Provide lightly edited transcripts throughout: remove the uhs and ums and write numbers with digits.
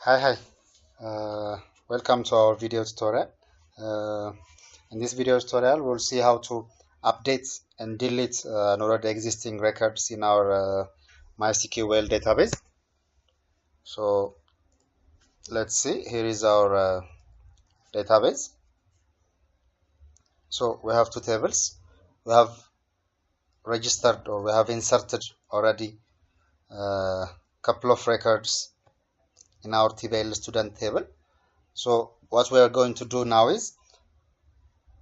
Hi. Uh, Welcome to our video tutorial. Uh, in this video tutorial, we'll see how to update and delete an already existing records in our MySQL database. So let's see. Here is our database. So we have two tables. We have registered or we have inserted already a couple of records in our TBL student table. So what we are going to do now is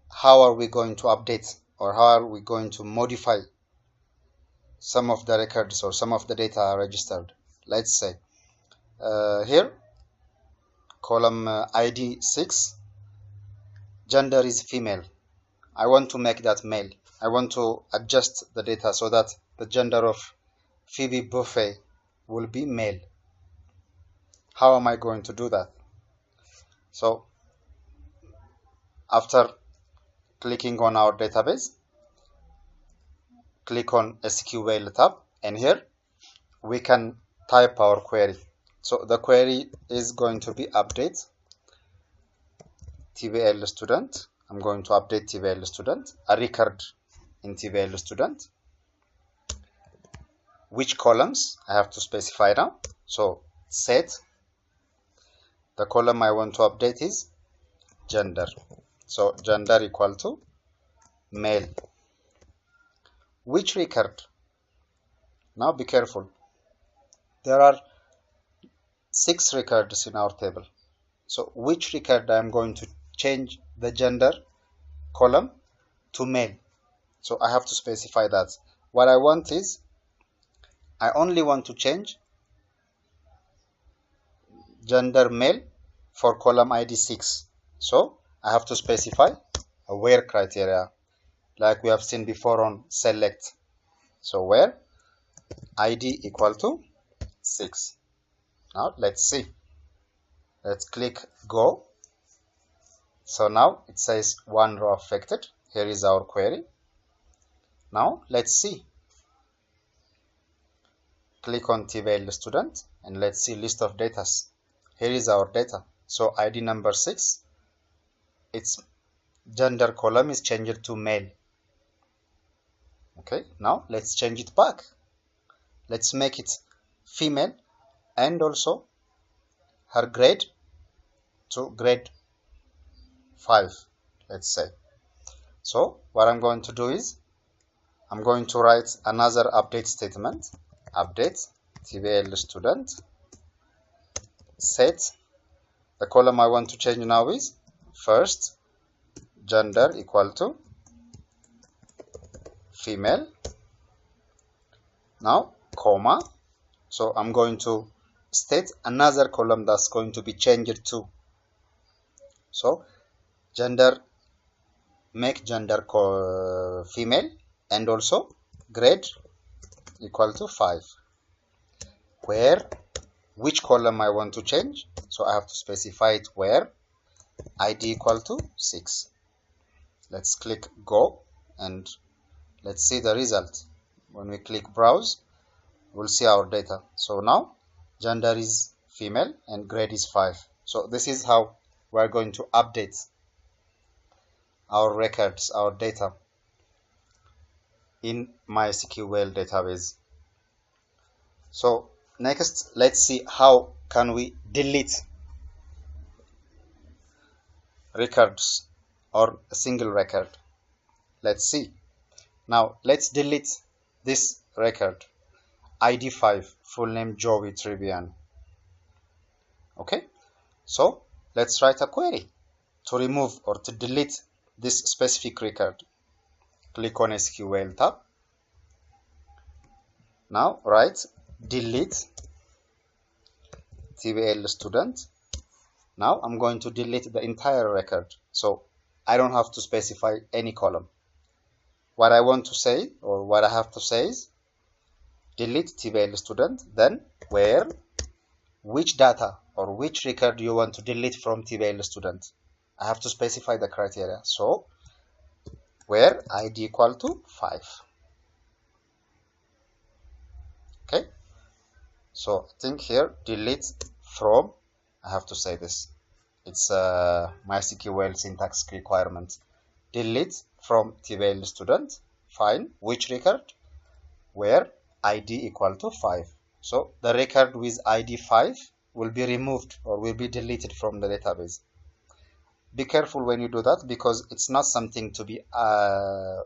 how are we going to update or how are we going to modify some of the records or some of the data registered. Let's say here column ID 6, gender is female. I want to make that male. I want to adjust the data so that the gender of Phoebe Buffet will be male. How am I going to do that? So after clicking on our database, click on SQL tab, and here we can type our query. So the query is going to be update TBL student. I'm going to update TBL student, a record in TBL student. Which columns I have to specify now? So set, the column I want to update is gender. So gender equal to male. Which record? Now be careful. There are 6 records in our table. So which record I am going to change the gender column to male? So I have to specify that. What I want is I only want to change gender male for column ID 6. So I have to specify a where criteria like we have seen before on select. So where ID equal to 6. Now let's see. Let's click go. So now it says one row affected. Here is our query. Now let's see. Click on TBL student and let's see list of data. Here is our data. So ID number 6, its gender column is changed to male. Okay, now let's change it back. Let's make it female and also her grade to grade 5, let's say. So what I'm going to do is I'm going to write another update statement. Update TBL student set. The column I want to change now is first gender equal to female. Now comma. So I'm going to state another column that's going to be changed to. So gender, make gender female and also grade equal to 5. Where, which column I want to change? So I have to specify it where ID equal to 6. Let's click go and let's see the result. When we click browse, we'll see our data. So now gender is female and grade is 5. So this is how we're going to update our records, our data in MySQL database. So next, let's see how can we delete records or a single record. Let's see. Now let's delete this record ID 5, full name Joey Tribbian. Okay, so let's write a query to remove or to delete this specific record. Click on SQL tab. Now write delete TBL student. Now I'm going to delete the entire record. So I don't have to specify any column. What I want to say or what I have to say is delete TBL student, then where, which data or which record you want to delete from TBL student. I have to specify the criteria. So where ID equal to 5. Okay, so I think here delete from I have to say this. It's a MySQL syntax requirement. Delete from table student. Fine. Which record? Where ID equal to 5. So the record with ID 5 will be removed or will be deleted from the database. Be careful when you do that, because it's not something to be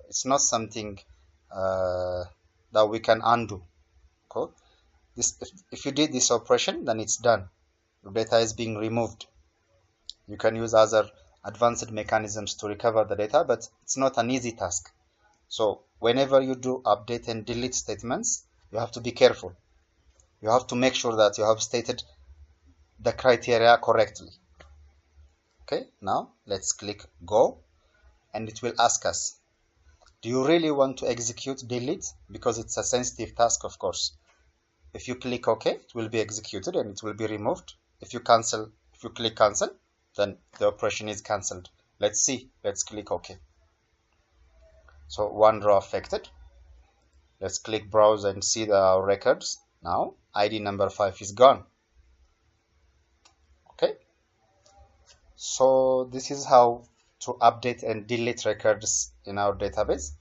it's not something that we can undo. Okay? If you did this operation, then it's done. The data is being removed. You can use other advanced mechanisms to recover the data, but it's not an easy task. So whenever you do update and delete statements, you have to be careful. You have to make sure that you have stated the criteria correctly. Okay, now let's click go, and it will ask us, do you really want to execute delete? Because it's a sensitive task, of course. If you click OK, it will be executed and it will be removed. If you click cancel, then the operation is cancelled. Let's see. Let's click OK. So one row affected. Let's click browse and see our records. Now ID number 5 is gone. Okay. So this is how to update and delete records in our database.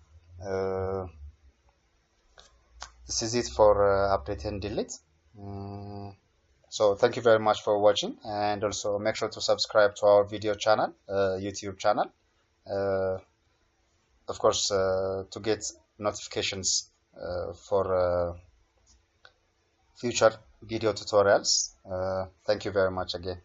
This is it for update and delete. So thank you very much for watching, and also make sure to subscribe to our video channel, YouTube channel, of course, to get notifications for future video tutorials. Thank you very much again.